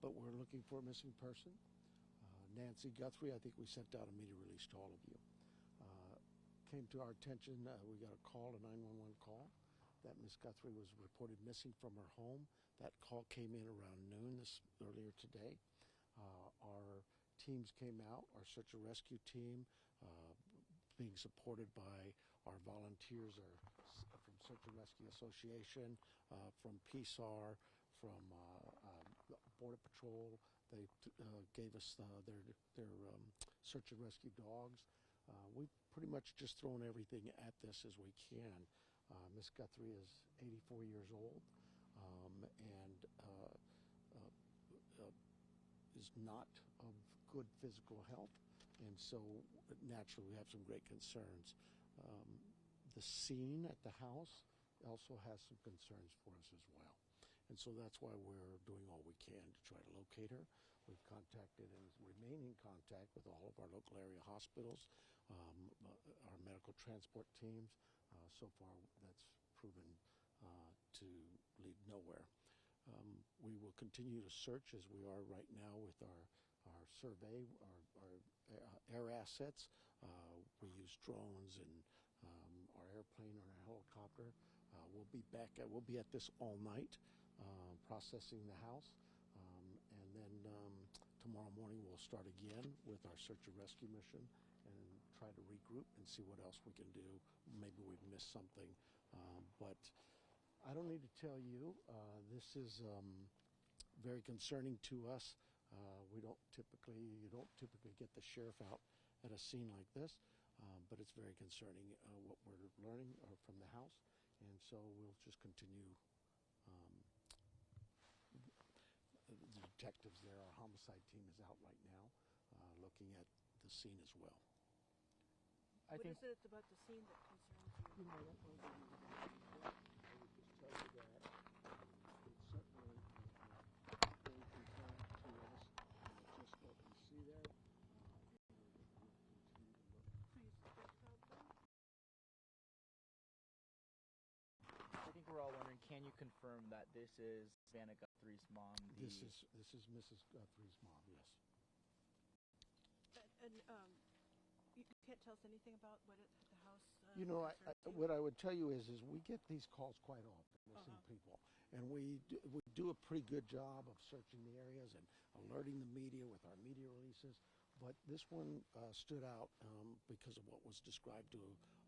but we're looking for a missing person. Nancy Guthrie, I think we sent out a media release to all of you. Came to our attention, we got a call, a 911 call, that Miss Guthrie was reported missing from her home. That call came in around noon earlier today. Our teams came out, our search and rescue team, being supported by our volunteers from Search and Rescue Association, from PSAR, from Border Patrol. They gave us their search and rescue dogs. We've pretty much just thrown everything at this as we can. Miss Guthrie is 84 years old and is not of good physical health, and so naturally we have some great concerns. The scene at the house also has some concerns for us as well, and so that's why we're doing all we can to try to locate her. We've contacted and remain in contact with all of our local area hospitals, our medical transport teams. So far that's proven to lead nowhere. We will continue to search as we are right now with our survey, our air assets. We use drones and our airplane or our helicopter. We'll be back. We'll be at this all night, processing the house, and then tomorrow morning we'll start again with our search and rescue mission and try to regroup and see what else we can do. Maybe we've missed something, but I don't need to tell you, this is very concerning to us. You don't typically get the sheriff out at a scene like this, but it's very concerning what we're learning from the house, and so we'll just continue. The detectives there, our homicide team is out right now looking at the scene as well. What is it about the scene that concerns you? I would just tell you that it's certainly very concerning to us, just what we see there. I think we're all wondering, can you confirm that this is Savannah Guthrie's mom? This is Mrs. Guthrie's mom, yes. And you can't tell us anything about what the house. What I would tell you is we get these calls quite often, missing people, and we do a pretty good job of searching the areas and alerting the media with our media releases. But this one stood out because of what was described to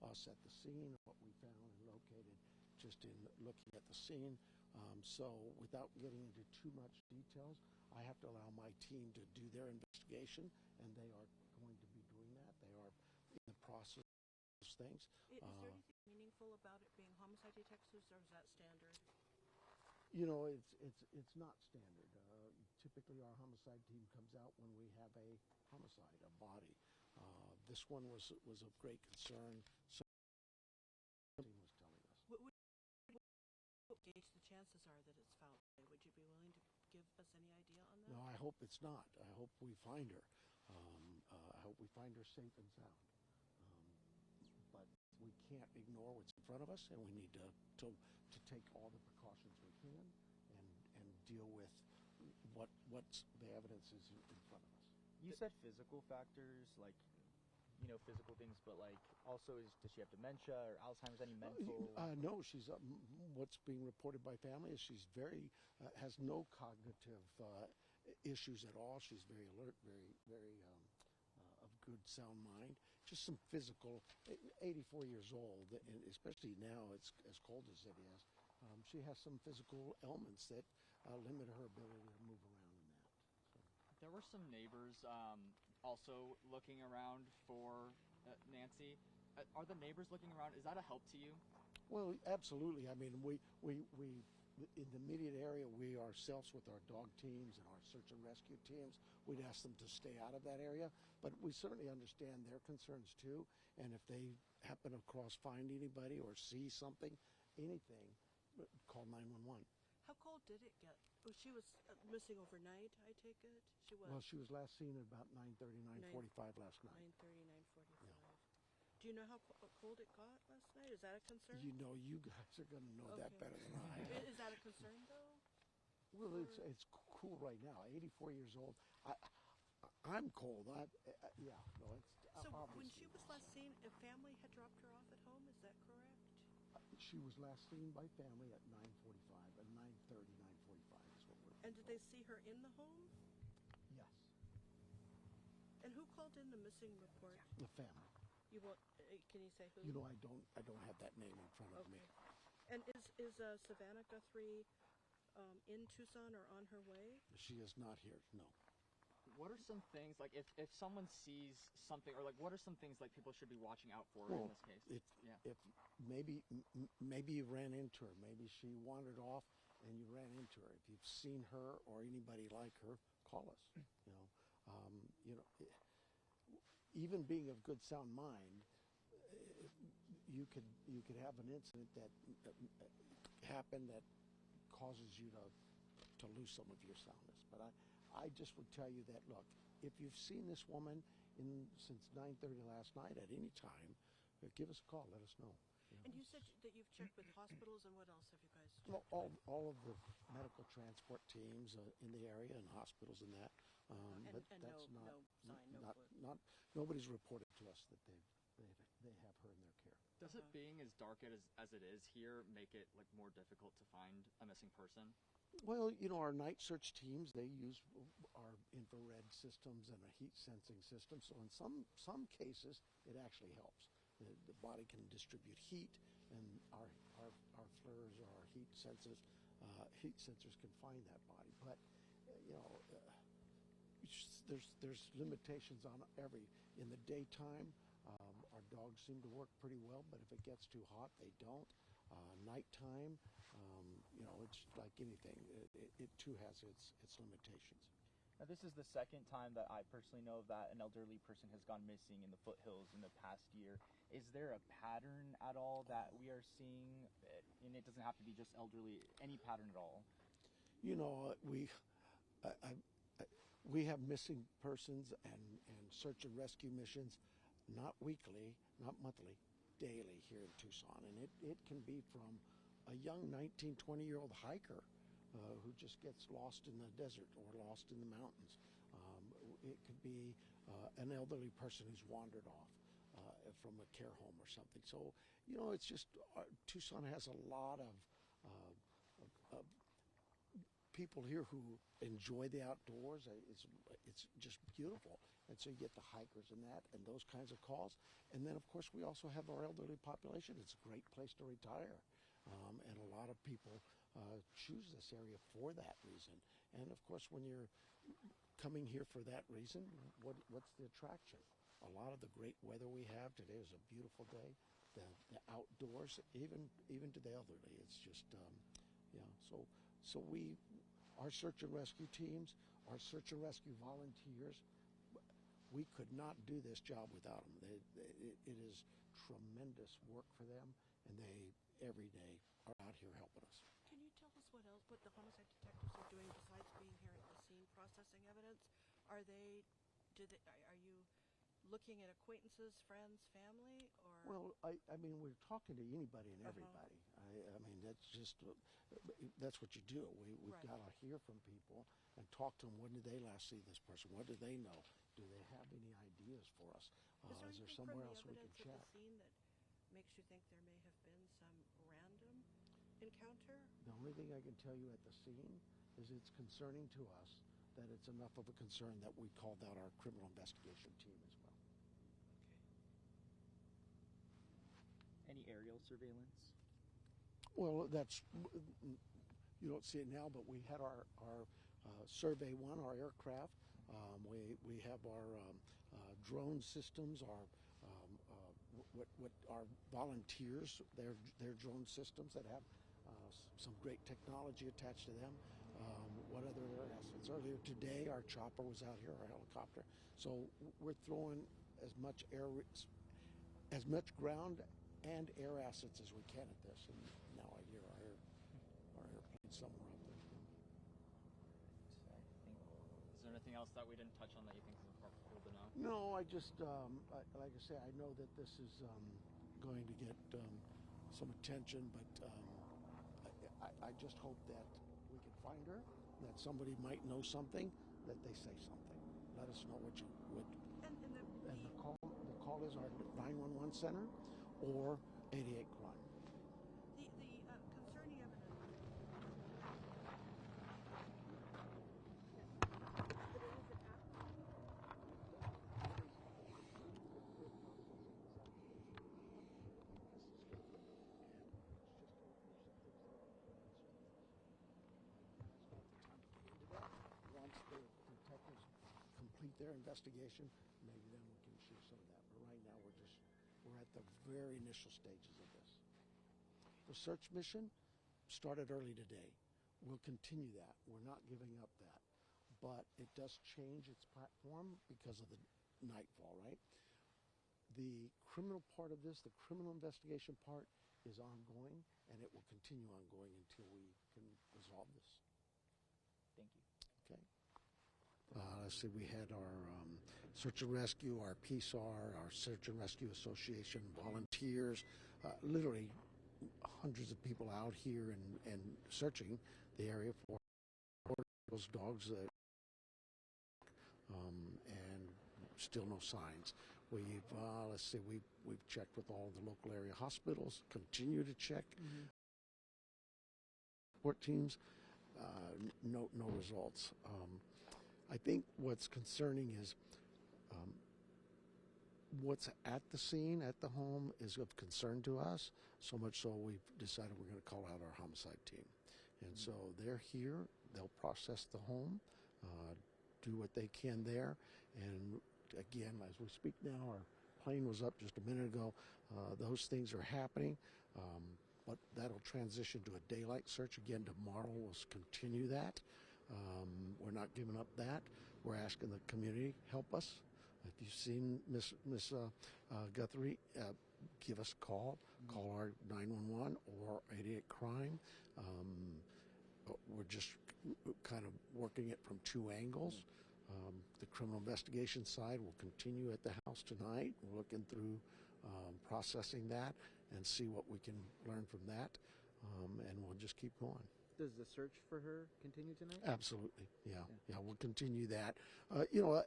us at the scene, what we found and located just in looking at the scene. So without getting into too much details, I have to allow my team to do their investigation, and they are going to be doing that. They are in the process of those things. Is there anything meaningful about it being homicide detectives, or is that standard? It's not standard. Typically our homicide team comes out when we have a homicide, a body. This one was of great concern. So the team was telling us. What gauge the chances are that it's found today? Would you be willing to give us any idea on that? No, I hope it's not. I hope we find her. I hope we find her safe and sound. But we can't ignore what's in front of us, and we need to take all the precautions we can and deal with what's the evidence is in front of us. You said physical factors, like, physical things, but like also does she have dementia or Alzheimer's, any mental? No, she's what's being reported by family is she's has no cognitive issues at all. She's very alert, very of good sound mind. Just some physical. 84 years old, and especially now it's as cold as it is. She has some physical ailments that limit her ability to move around in that. So. There were some neighbors also looking around for Nancy. Are the neighbors looking around? Is that a help to you? Well, absolutely. I mean, we in the immediate area, we ourselves with our dog teams and our search and rescue teams, we'd ask them to stay out of that area. But we certainly understand their concerns too. And if they happen to find anybody or see something, anything, call 911. How cold did it get? Oh, she was missing overnight, I take it? She was? Well, she was last seen at about 9:30, 9:45 last night. 9:30, 9:45. Yeah. Do you know how cold it got last night? Is that a concern? You guys are going to know that better than I. Is that a concern, though? Well, it's cool right now. 84 years old. I'm cold. Yeah, no, it's So when obviously she was last seen, a family had dropped her off at home. Is that correct? She was last seen by family at 9:45, at 9:30, 9:45 is what we're. And did they see her in the home? Yes, And who called in the missing report? the family. You want? Can you say who? You know, I don't have that name in front of me. Okay. And is Savannah Guthrie in Tucson or on her way? She is not here. No. What are some things, like, if someone sees something, or like, what are some things like people should be watching out for in Well, this case? if maybe you ran into her, maybe she wandered off and you ran into her. If you've seen her or anybody like her, call us. Even being of good sound mind, you could have an incident that happen that causes you to lose some of your soundness. But I just would tell you that, look, if you've seen this woman since 9:30 last night at any time, give us a call. Let us know. And you said that you've checked with hospitals, and what else have you guys checked? Well, all of the medical transport teams in the area and hospitals and that. But and that's no sign, no clue. nobody's reported to us that they have her in their care. Does it, being as dark as it is here, make it like more difficult to find a missing person? Well, our night search teams, they use our infrared systems and a heat sensing system. So in some cases, it actually helps. The body can distribute heat, and our flares or our heat sensors can find that body. But there's limitations on in the daytime. Our dogs seem to work pretty well, but if it gets too hot, they don't. Nighttime, it's like anything. It too has its limitations. Now, this is the second time that I personally know that an elderly person has gone missing in the foothills in the past year. Is there a pattern at all that we are seeing? And it doesn't have to be just elderly, any pattern at all. We have missing persons and search and rescue missions, not weekly, not monthly, daily here in Tucson. And it can be from a young 19, 20-year-old hiker who just gets lost in the desert or lost in the mountains. It could be an elderly person who's wandered off from a care home or something. So, it's just Tucson has a lot of people here who enjoy the outdoors. It's just beautiful. And so you get the hikers and those kinds of calls. And then, of course, we also have our elderly population. It's a great place to retire. And a lot of people choose this area for that reason. And, of course, when you're coming here for that reason, what's the attraction? A lot of the great weather we have today is a beautiful day. The outdoors, even to the elderly, it's just, So our search and rescue teams, our search and rescue volunteers, we could not do this job without them. It is tremendous work for them, and they every day are out here helping us. Can you tell us what the homicide detectives are doing besides being here at the scene processing evidence? Are you looking at acquaintances, friends, family, or? Well, I mean, we're talking to anybody and everybody. I mean, that's what you do. We've Right. got to hear from people and talk to them. When did they last see this person? What do they know? Do they have any ideas for us? Is there Is there anything somewhere from else the we can evidence check? at the scene that makes you think there may have been some random encounter? The only thing I can tell you at the scene is it's concerning to us that it's enough of a concern that we called out our criminal investigation team as well. Any aerial surveillance? Well, you don't see it now, but we had our Survey 1, our aircraft. We have our drone systems, what our volunteers, their drone systems that have some great technology attached to them. What other air assets? Earlier today, our chopper was out here, our helicopter. So we're throwing as much ground and air assets as we can at this. And now I hear our airplane somewhere up there. Is there anything else that we didn't touch on that you think is important for people to know? No, I just, like I say, I know that this is going to get some attention, but I just hope that we can find her that somebody might know something, that they say something. Let us know what you would. And And the call is our 911 center or 88 crime. the concerning evidence. Once the detectives complete their investigation, maybe then we can share some of that. But right now we're at the very initial stages of this. The search mission started early today. We'll continue that. We're not giving up that. But it does change its platform because of the nightfall, right? The criminal part of this, the criminal investigation part, is ongoing, and it will continue ongoing until we can resolve this. Thank you. Okay. Let's see, we had our search and rescue, our PSAR, our Search and Rescue Association, volunteers, literally hundreds of people out here and searching the area for those dogs that, and still no signs. We've let's see, we've checked with all the local area hospitals, continue to check. Support teams, no results. I think what's concerning is what's at the scene, at the home, is of concern to us, so much so we've decided we're going to call out our homicide team. And so they're here, they'll process the home, do what they can there, and again, as we speak now, our plane was up just a minute ago. Those things are happening, but that'll transition to a daylight search again tomorrow. We'll continue that. We're not giving up that. We're asking the community help us. If you've seen Miss Guthrie, give us a call. Call our 911 or 88 crime. We're just kind of working it from two angles. The criminal investigation side will continue at the house tonight. We're looking through processing that and see what we can learn from that, and we'll just keep going. Does the search for her continue tonight? Absolutely, yeah, we'll continue that.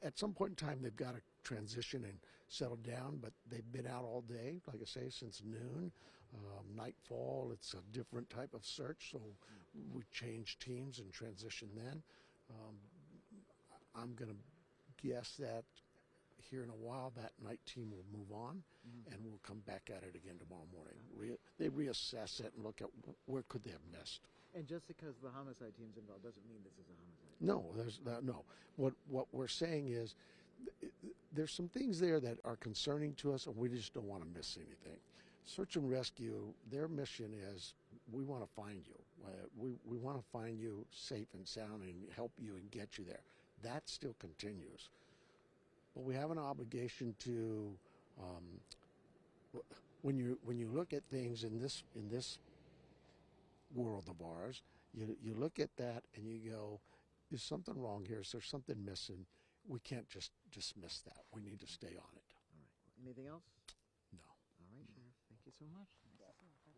At some point in time, they've got to transition and settle down, but they've been out all day, like I say, since noon. Nightfall, it's a different type of search, so we change teams and transition then. I'm going to guess that here in a while, that night team will move on, and we'll come back at it again tomorrow morning. They reassess it and look at where could they have missed. And just because the homicide team's involved doesn't mean this is a homicide. No, no. What we're saying is there's some things there that are concerning to us, and we just don't want to miss anything. Search and rescue, their mission is we want to find you. We want to find you safe and sound and help you and get you there. That still continues. But we have an obligation to, when you look at things in this world of ours, you look at that and you go, is something wrong here? Is there something missing? We can't just dismiss that. We need to stay on it. All right. Anything else? No. All right, Sheriff. Thank you so much.